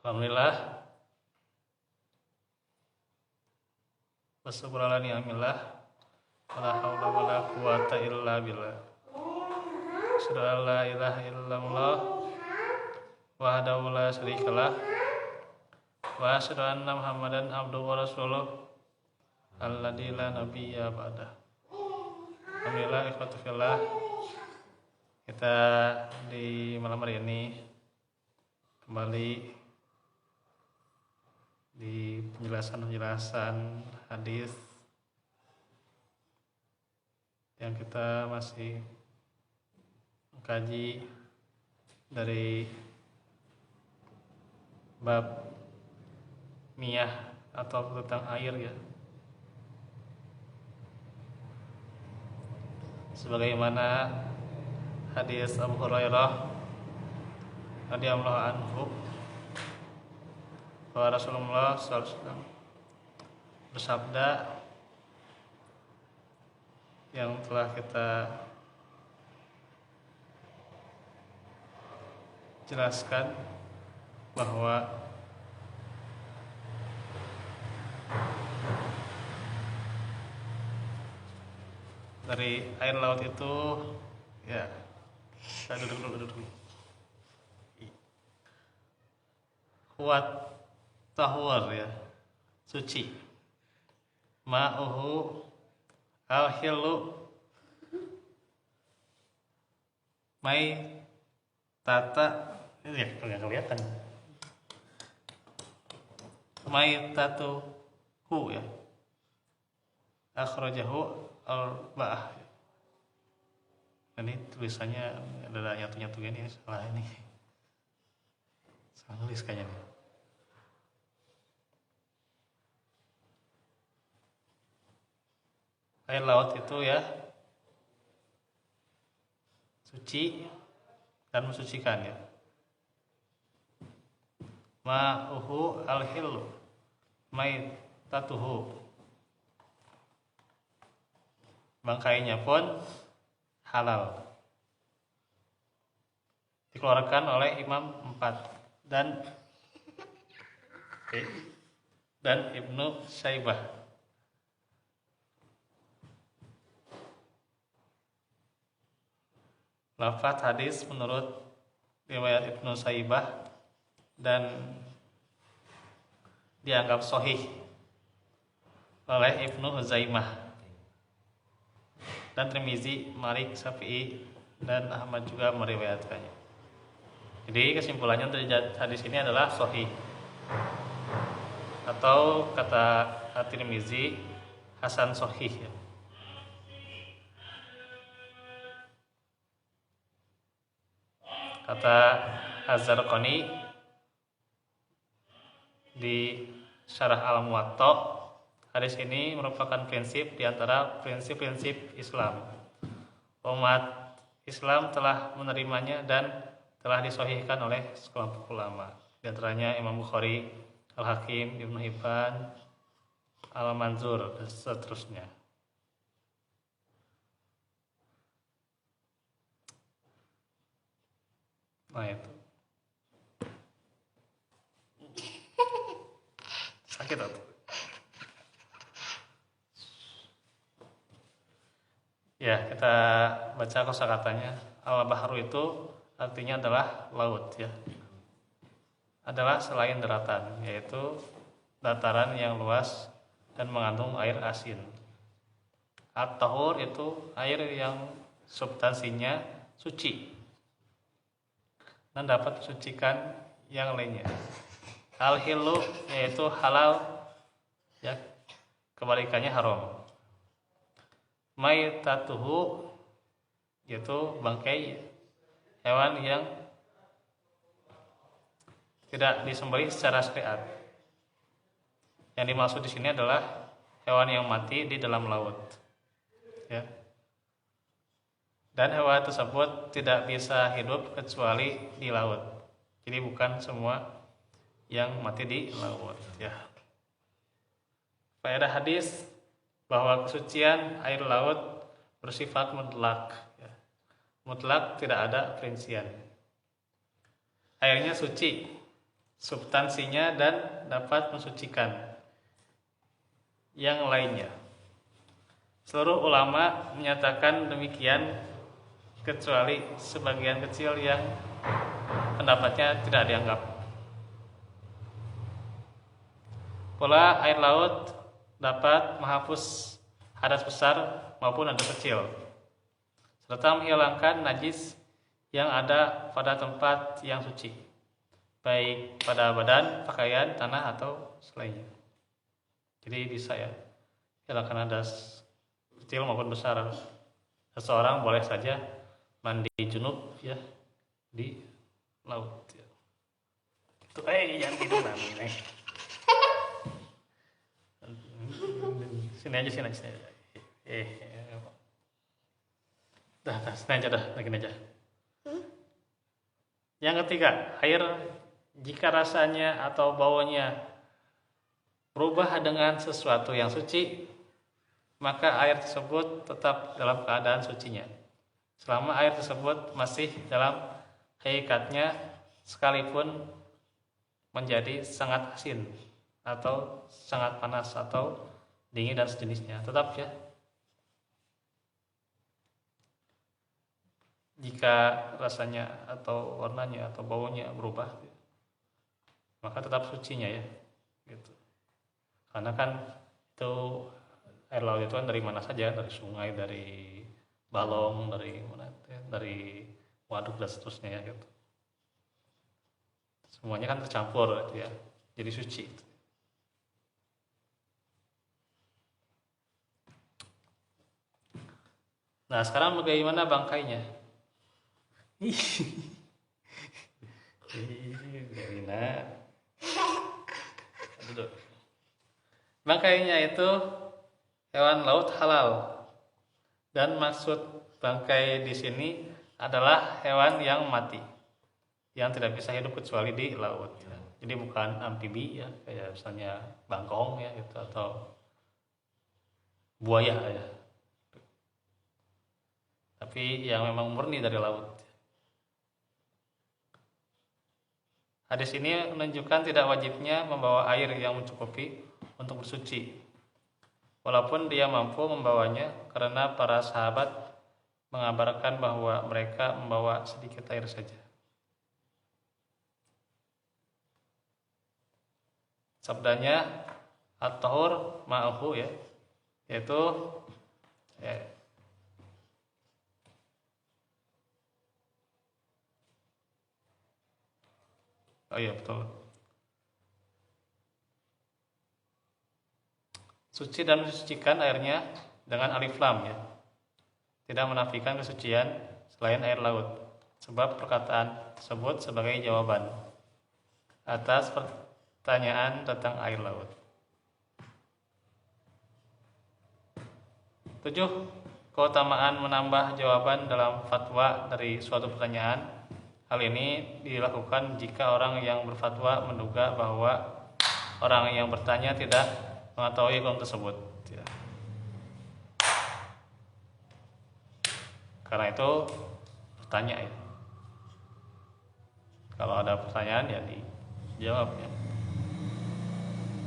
Alhamdulillah, wasyukurala ni'amillah, wala haula wala quwata illa billah. Asyhadu an la ilaha illallah wahdahu la syarikalah wa asyhadu anna Muhammadan abduhu wa rasuluh alladzi la nabiyya ba'dah. Alhamdulillah, ikhwatu fillah, kita di malam hari ini kembali di penjelasan hadis yang kita masih mengkaji dari bab miyah atau tentang air ya. Sebagaimana hadis Abu Hurairah radhiyallahu anhu bahwa Rasulullah SAW bersabda yang telah kita jelaskan bahwa dari air laut itu ya, saya duduk dulu. Kuat tahur ya, suci. Ma'uhu al-hilu mai tata ini ya, nggak kelihatan. Mai tatu hu ya, akhrajahu al-ba'ah. Ini tulisannya ada nyatu-nyatu gini, salah ini. Salah nulis kayaknya nih. Air laut itu ya suci dan mensucikan ya. Ma'uhu al-hillu maitatuhu, bangkainya pun halal, dikeluarkan oleh Imam 4 dan Ibnu Syaibah. Lafaz hadis menurut riwayat Ibnu Syaibah dan dianggap sahih oleh Ibnu Huzaimah dan Tirmizi, Malik, Syafi'i dan Ahmad juga meriwayatkannya. Jadi kesimpulannya dari hadis ini adalah sahih, atau kata Tirmizi hasan sahih ya. Kata Az-Zarqani di Syarah Al-Muwatta, hadis ini merupakan prinsip di antara prinsip-prinsip Islam. Umat Islam telah menerimanya dan telah disahihkan oleh sekelompok ulama, di antaranya Imam Bukhari, Al-Hakim, Ibnu Hibban, Al-Manzur dan seterusnya. Nah itu sakit atau? Ya, kita baca kosakatanya. Al-bahru itu artinya adalah laut ya. Adalah selain daratan, yaitu dataran yang luas dan mengandung air asin. At-tahur itu air yang substansinya suci dan dapat mensucikan yang lainnya. Al-hilu yaitu halal ya, kebalikannya haram. Maitatuhu yaitu bangkai hewan yang tidak disembelih secara syariat. Yang dimaksud di sini adalah hewan yang mati di dalam laut ya. Dan hewan tersebut tidak bisa hidup kecuali di laut. Jadi bukan semua yang mati di laut ya. Faedah hadis bahwa kesucian air laut bersifat mutlak ya. Mutlak, tidak ada perincian. Airnya suci substansinya dan dapat mensucikan yang lainnya. Seluruh ulama menyatakan demikian kecuali sebagian kecil yang pendapatnya tidak dianggap. Pula air laut dapat menghapus hadas besar maupun hadas kecil, serta menghilangkan najis yang ada pada tempat yang suci, baik pada badan, pakaian, tanah, atau selainnya. Jadi bisa ya, hilangkan hadas kecil maupun besar. Seseorang boleh saja mandi junub ya di laut. Itu jangan gitu nih. Sini aja. Sini aja lagi aja. Yang ketiga, air jika rasanya atau baunya berubah dengan sesuatu yang suci, maka air tersebut tetap dalam keadaan sucinya selama air tersebut masih dalam hakikatnya, sekalipun menjadi sangat asin atau sangat panas atau dingin dan sejenisnya, tetap ya. Jika rasanya atau warnanya atau baunya berubah, maka tetap sucinya ya, gitu. Karena kan itu air laut itu kan dari mana saja, dari sungai, dari balong, dari mana, dari waduk dan seterusnya ya, gitu. Semuanya kan tercampur gitu ya, jadi suci. Nah sekarang bagaimana bangkainya? Bangkainya itu hewan laut halal, dan maksud bangkai di sini adalah hewan yang mati, yang tidak bisa hidup kecuali di laut. Jadi bukan amfibi ya, kayak misalnya bangkong ya gitu, atau buaya ya, tapi yang memang murni dari laut. Hadis ini menunjukkan tidak wajibnya membawa air yang mencukupi untuk bersuci, walaupun dia mampu membawanya, karena para sahabat mengabarkan bahwa mereka membawa sedikit air saja. Sabdanya at-tahur ma'ahu ya, yaitu oh iya betul, suci dan mensucikan airnya dengan alif lam ya, tidak menafikan kesucian selain air laut, sebab perkataan tersebut sebagai jawaban atas pertanyaan tentang air laut. 7. Keutamaan menambah jawaban dalam fatwa dari suatu pertanyaan. Hal ini dilakukan jika orang yang berfatwa menduga bahwa orang yang bertanya tidak mengetahui hukum tersebut. Karena itu bertanya ya. Kalau ada pertanyaan ya dijawab ya.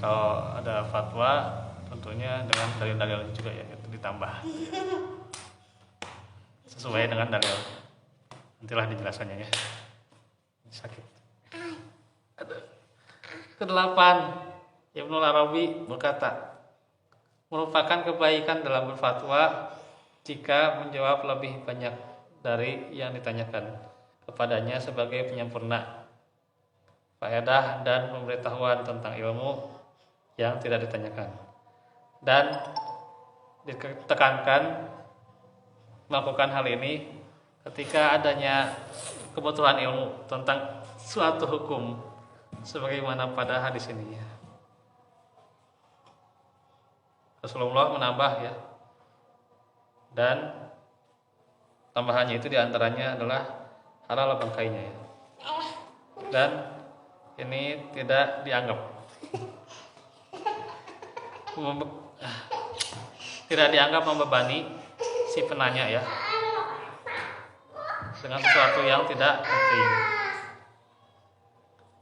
Kalau ada fatwa tentunya dengan dalil-dalil juga ya, itu ditambah sesuai dengan dalil. Nantilah dijelasannya ya. Sakit. Kedelapan, Ibnu Arabi berkata, merupakan kebaikan dalam berfatwa jika menjawab lebih banyak dari yang ditanyakan kepadanya sebagai penyempurna faedah dan pemberitahuan tentang ilmu yang tidak ditanyakan, dan ditekankan melakukan hal ini ketika adanya kebutuhan ilmu tentang suatu hukum, sebagaimana pada hadis ini ya. Rasulullah menambah ya, dan tambahannya itu diantaranya adalah halal bangkainya ya, dan ini tidak dianggap membebani si penanya ya dengan sesuatu yang tidak penting.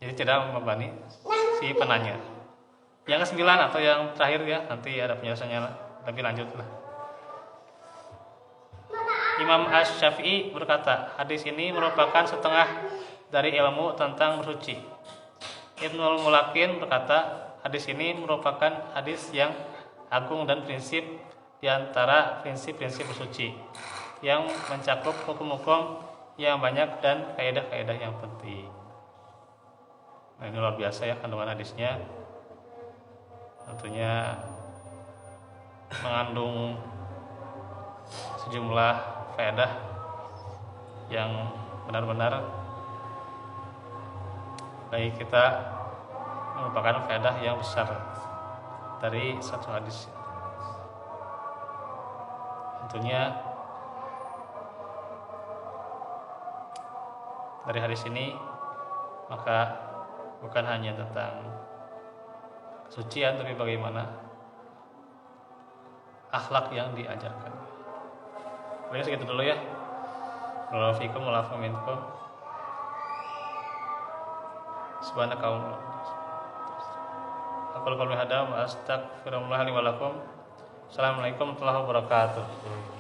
Jadi tidak membebani si penanya. Yang kesembilan atau yang terakhir ya, nanti ada penjelasannya lebih lanjut lah. Imam Asy-Syafi'i berkata, hadis ini merupakan setengah dari ilmu tentang bersuci. Ibnul Mulakin berkata, hadis ini merupakan hadis yang agung dan prinsip di antara prinsip-prinsip bersuci yang mencakup hukum-hukum yang banyak dan kaidah-kaidah yang penting. Nah, ini luar biasa ya kandungan hadisnya. Tentunya mengandung sejumlah faedah yang benar-benar bagi kita, merupakan faedah yang besar dari satu hadis. Tentunya dari hadis ini maka bukan hanya tentang kesucian, tapi bagaimana akhlak yang diajarkan. Baik, segitu dulu ya. Barakallahu fikum wa lafa minkum. Subhanakallahumma aqulu qawli hadza wa astaghfirullah li wa lakum. Assalamualaikum warahmatullahi wabarakatuh.